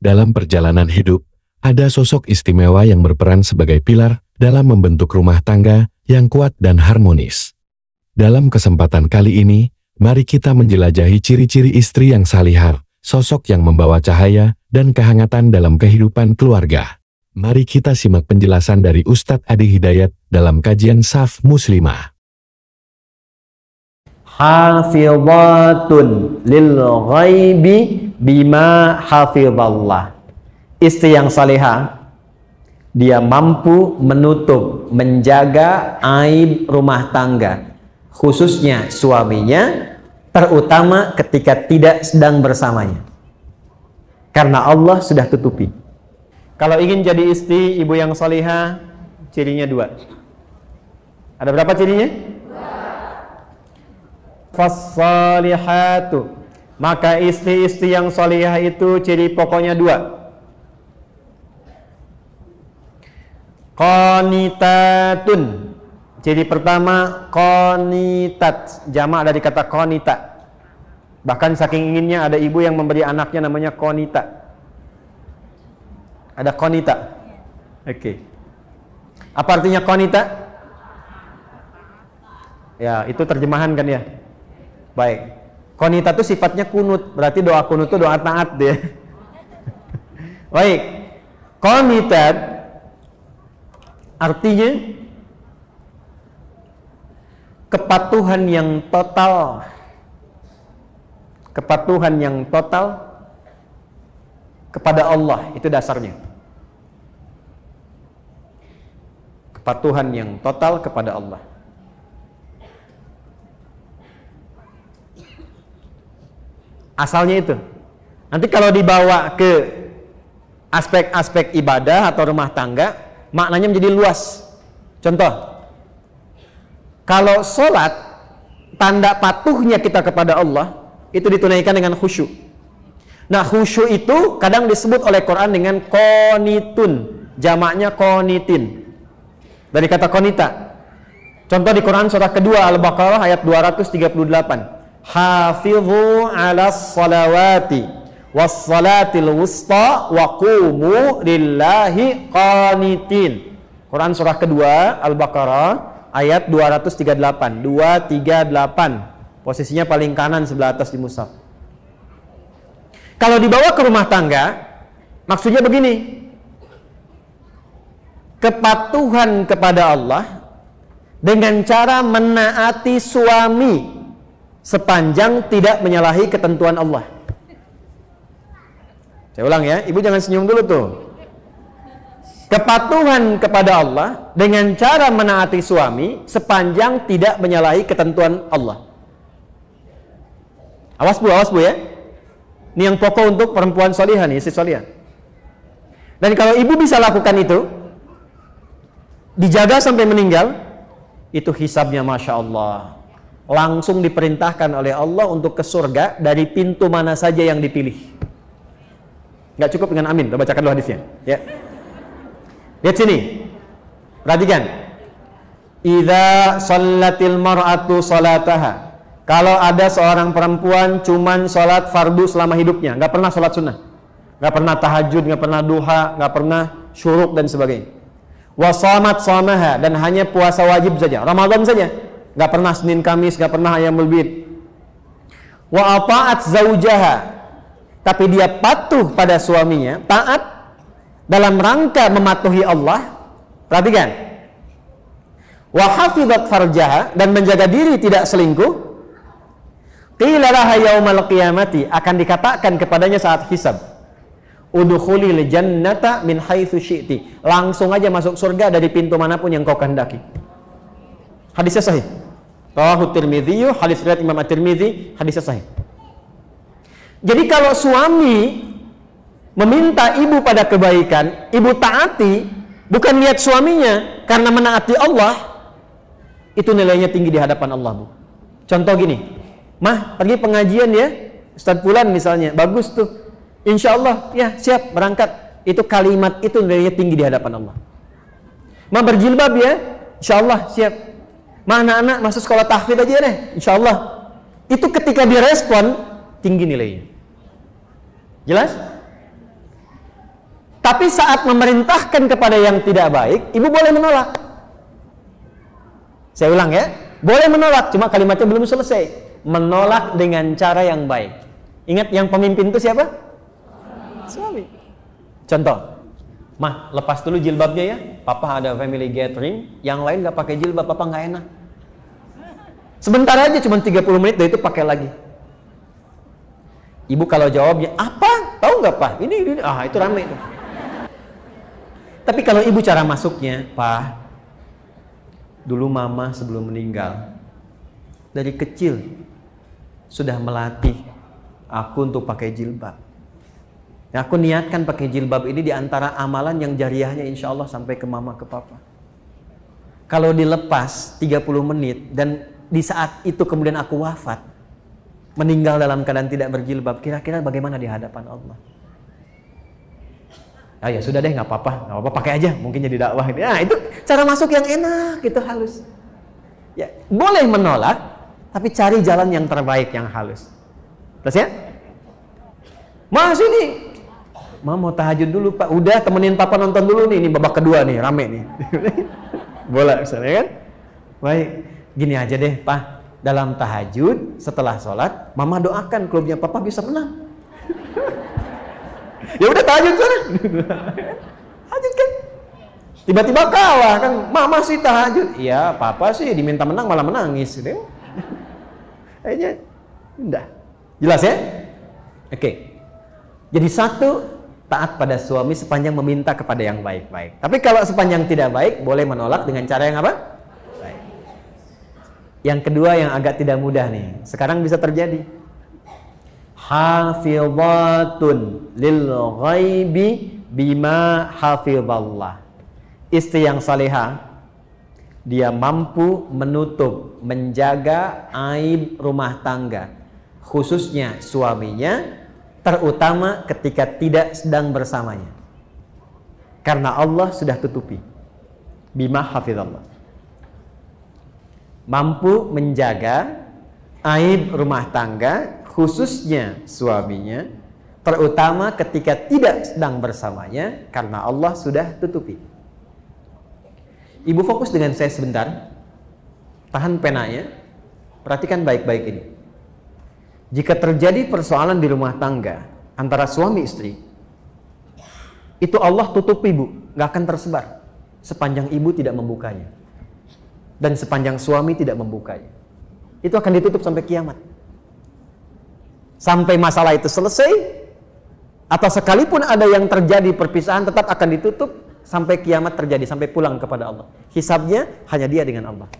Dalam perjalanan hidup, ada sosok istimewa yang berperan sebagai pilar dalam membentuk rumah tangga yang kuat dan harmonis. Dalam kesempatan kali ini, mari kita menjelajahi ciri-ciri istri yang salihah, sosok yang membawa cahaya dan kehangatan dalam kehidupan keluarga. Mari kita simak penjelasan dari Ustadz Adi Hidayat dalam kajian Saf Muslimah. Hafizatun lil ghaibi bima hafizallah. Istri yang salihah, dia mampu menutup, menjaga aib rumah tangga, khususnya suaminya, terutama ketika tidak sedang bersamanya. Karena Allah sudah tutupi. Kalau ingin jadi istri ibu yang salihah, cirinya 2. Ada berapa cirinya? Fassalihatu, maka istri-istri yang salihah itu ciri pokoknya 2. Qanitatun, ciri pertama qanitat, jamak dari kata qanita. Bahkan saking inginnya ada ibu yang memberi anaknya namanya qanita. Ada qanita. Oke. Apa artinya qanita? Ya, itu terjemahan kan ya. Baik, qanita itu sifatnya kunut, berarti doa kunut itu doa taat dia. Baik, qanitat artinya kepatuhan yang total, kepatuhan yang total kepada Allah, itu dasarnya. Kepatuhan yang total kepada Allah. Asalnya itu. Nanti kalau dibawa ke aspek-aspek ibadah atau rumah tangga, maknanya menjadi luas. Contoh, kalau sholat, tanda patuhnya kita kepada Allah itu ditunaikan dengan khusyuk. Nah, khusyuk itu kadang disebut oleh Quran dengan qanitun, jamaknya qanitin, dari kata qanita. Contoh di Quran surah kedua Al-Baqarah ayat 238. Hafidhu ala salawati was salatil wusta wa qumu lillahi qanitin. Quran surah kedua Al-Baqarah ayat 238. 238. Posisinya paling kanan sebelah atas di mushaf. Kalau dibawa ke rumah tangga, maksudnya begini. Kepatuhan kepada Allah dengan cara menaati suami sepanjang tidak menyalahi ketentuan Allah. Saya ulang ya, ibu jangan senyum dulu tuh. Kepatuhan kepada Allah dengan cara menaati suami sepanjang tidak menyalahi ketentuan Allah. Awas bu ya. Ini yang pokok untuk perempuan salihah nih, istri salihah. Dan kalau ibu bisa lakukan itu, dijaga sampai meninggal, itu hisabnya Masya Allah. Langsung diperintahkan oleh Allah untuk ke surga dari pintu mana saja yang dipilih. Nggak cukup dengan amin, kita bacakan dulu hadisnya ya. Lihat sini, perhatikan. Idza shallatil mar'atu salataha, kalau ada seorang perempuan cuman sholat fardu selama hidupnya, nggak pernah sholat sunnah, nggak pernah tahajud, nggak pernah duha, nggak pernah syuruk dan sebagainya. Wa shamat shamaha, dan hanya puasa wajib saja, Ramadan saja, nggak pernah Senin Kamis, nggak pernah Ayyamul Bid. Wa ata'at zaujaha, tapi dia patuh pada suaminya, taat dalam rangka mematuhi Allah. Perhatikan. Wa hafizat farjaha, dan menjaga diri tidak selingkuh. Qila laha yaumal qiyamati, akan dikatakan kepadanya saat hisab, udkhulil jannata min haitsu syi'ti, langsung aja masuk surga dari pintu manapun yang kau kehendaki. Hadisnya sahih. Rawahu Tirmidzi, hadis riwayat Imam At-Tirmidzi, hadisnya sahih. Jadi kalau suami meminta ibu pada kebaikan, ibu taati, bukan lihat suaminya karena menaati Allah, itu nilainya tinggi di hadapan Allah, Bu. Contoh gini, Mah, pergi pengajian ya, Ustadz Fulan misalnya, bagus tuh, insya Allah, ya siap, berangkat. Itu kalimat itu nilainya tinggi di hadapan Allah. Mah, berjilbab ya, insya Allah, siap. Mah, anak-anak masuk sekolah tahfidz aja deh, insya Allah. Itu ketika direspon, tinggi nilainya. Jelas? Tapi saat memerintahkan kepada yang tidak baik, ibu boleh menolak. Saya ulang ya, boleh menolak, cuma kalimatnya belum selesai. Menolak dengan cara yang baik. Ingat, yang pemimpin itu siapa? Suami. Contoh, mah lepas dulu jilbabnya ya, papa ada family gathering, yang lain nggak pakai jilbab, papa nggak enak. Sebentar aja, cuma 30 menit, dari itu pakai lagi. Ibu kalau jawabnya, apa? Tahu nggak pak? Ini, itu rame itu. Tapi kalau ibu cara masuknya, Pak, dulu mama sebelum meninggal, dari kecil sudah melatih aku untuk pakai jilbab. Nah, aku niatkan pakai jilbab ini di antara amalan yang jariahnya insya Allah sampai ke mama, ke papa. Kalau dilepas 30 menit dan di saat itu kemudian aku wafat, meninggal dalam keadaan tidak berjilbab, kira-kira bagaimana di hadapan Allah? Ah ya sudah deh, nggak apa-apa, pakai aja, mungkin jadi dakwah. Nah itu cara masuk yang enak, itu halus. Ya boleh menolak, tapi cari jalan yang terbaik, yang halus. Terus ya, Mas ini, mau tahajud dulu pak, udah temenin papa nonton dulu nih, ini babak kedua nih, rame nih. Bola misalnya kan? Baik, gini aja deh pak, dalam tahajud setelah sholat, mama doakan klubnya papa bisa menang. Ya udah tahajud sana. Tahajud kan. Tiba-tiba kalah kan. Mama sih tahajud. Iya, papa sih diminta menang malah menangis gitu. Kayaknya udah. Jelas ya? Oke. Jadi satu, taat pada suami sepanjang meminta kepada yang baik-baik. Tapi kalau sepanjang tidak baik, boleh menolak dengan cara yang apa? Baik. Yang kedua yang agak tidak mudah nih. Sekarang bisa terjadi. Hafizatun lil ghaibi bima hafizallah. Istri yang salihah, dia mampu menutup, menjaga aib rumah tangga, khususnya suaminya, terutama ketika tidak sedang bersamanya. Karena Allah sudah tutupi. Bima hafizallah. Mampu menjaga aib rumah tangga, khususnya suaminya, terutama ketika tidak sedang bersamanya, karena Allah sudah tutupi. Ibu fokus dengan saya sebentar, tahan penanya, perhatikan baik-baik ini. Jika terjadi persoalan di rumah tangga antara suami istri, itu Allah tutupi bu, nggak akan tersebar sepanjang ibu tidak membukanya dan sepanjang suami tidak membukanya. Itu akan ditutup sampai kiamat. Sampai masalah itu selesai, atau sekalipun ada yang terjadi perpisahan, tetap akan ditutup sampai kiamat terjadi, sampai pulang kepada Allah. Hisabnya hanya dia dengan Allah.